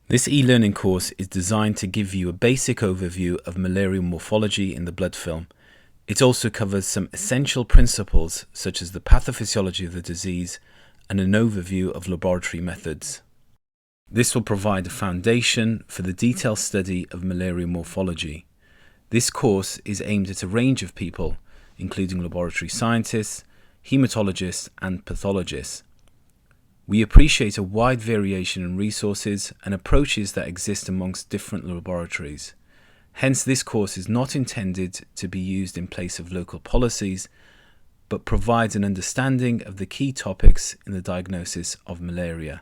This e-learning course is designed to give you a basic overview of malarial morphology in the blood film. It also covers some essential principles such as the pathophysiology of the disease and an overview of laboratory methods. This will provide a foundation for the detailed study of malarial morphology. This course is aimed at a range of people, including laboratory scientists, hematologists and pathologists. We appreciate a wide variation in resources and approaches that exist amongst different laboratories. Hence, this course is not intended to be used in place of local policies, but provides an understanding of the key topics in the diagnosis of malaria.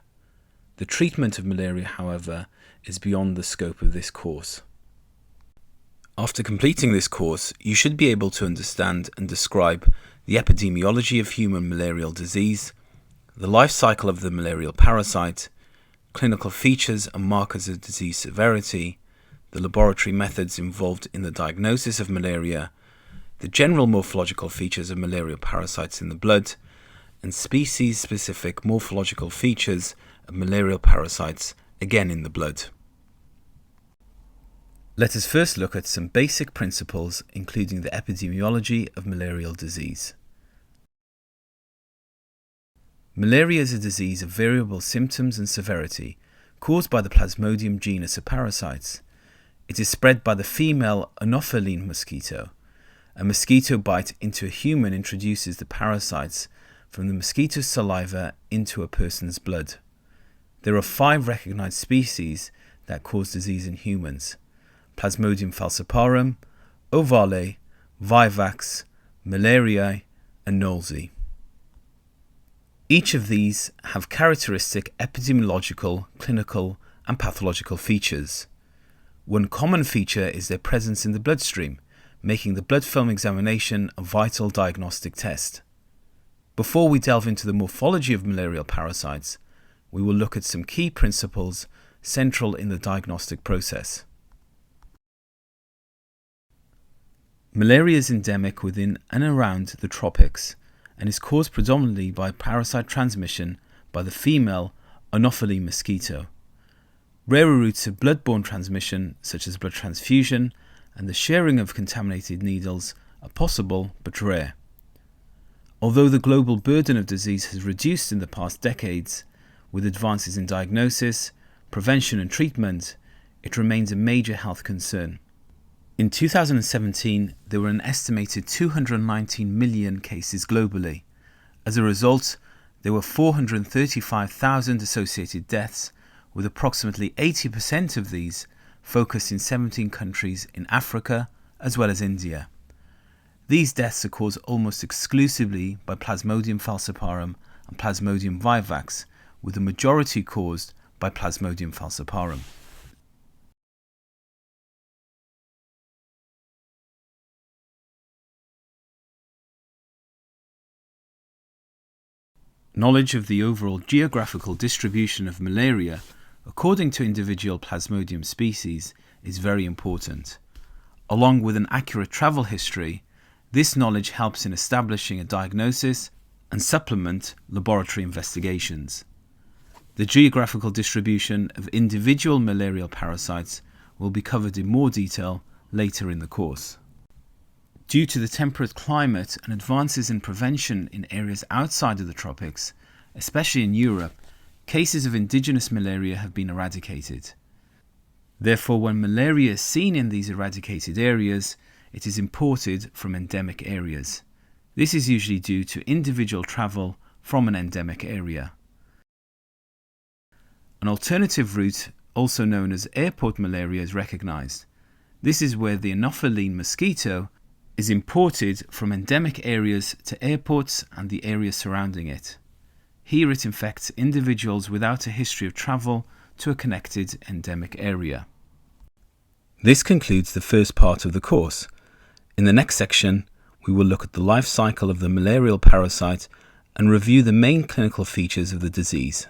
The treatment of malaria, however, is beyond the scope of this course. After completing this course, you should be able to understand and describe the epidemiology of human malarial disease, the life cycle of the malarial parasite, clinical features and markers of disease severity, the laboratory methods involved in the diagnosis of malaria, the general morphological features of malarial parasites in the blood, and species-specific morphological features of malarial parasites, again in the blood. Let us first look at some basic principles, including the epidemiology of malarial disease. Malaria is a disease of variable symptoms and severity caused by the Plasmodium genus of parasites. It is spread by the female Anopheline mosquito. A mosquito bite into a human introduces the parasites from the mosquito's saliva into a person's blood. There are 5 recognized species that cause disease in humans: Plasmodium falciparum, ovale, vivax, Malaria, and Knowlesii. Each of these have characteristic epidemiological, clinical, and pathological features. One common feature is their presence in the bloodstream, making the blood film examination a vital diagnostic test. Before we delve into the morphology of malarial parasites, we will look at some key principles central in the diagnostic process. Malaria is endemic within and around the tropics and is caused predominantly by parasite transmission by the female Anopheline mosquito. Rarer routes of blood-borne transmission, such as blood transfusion and the sharing of contaminated needles, are possible but rare. Although the global burden of disease has reduced in the past decades, with advances in diagnosis, prevention and treatment, it remains a major health concern. In 2017, there were an estimated 219 million cases globally. As a result, there were 435,000 associated deaths, with approximately 80% of these focused in 17 countries in Africa as well as India. These deaths are caused almost exclusively by Plasmodium falciparum and Plasmodium vivax, with the majority caused by Plasmodium falciparum. Knowledge of the overall geographical distribution of malaria according to individual Plasmodium species is very important. Along with an accurate travel history, this knowledge helps in establishing a diagnosis and supplement laboratory investigations. The geographical distribution of individual malarial parasites will be covered in more detail later in the course. Due to the temperate climate and advances in prevention in areas outside of the tropics, especially in Europe, cases of indigenous malaria have been eradicated. Therefore, when malaria is seen in these eradicated areas, it is imported from endemic areas. This is usually due to individual travel from an endemic area. An alternative route, also known as airport malaria, is recognized. This is where the Anopheline mosquito is imported from endemic areas to airports and the area surrounding it. Here it infects individuals without a history of travel to a connected endemic area. This concludes the first part of the course. In the next section, we will look at the life cycle of the malarial parasite and review the main clinical features of the disease.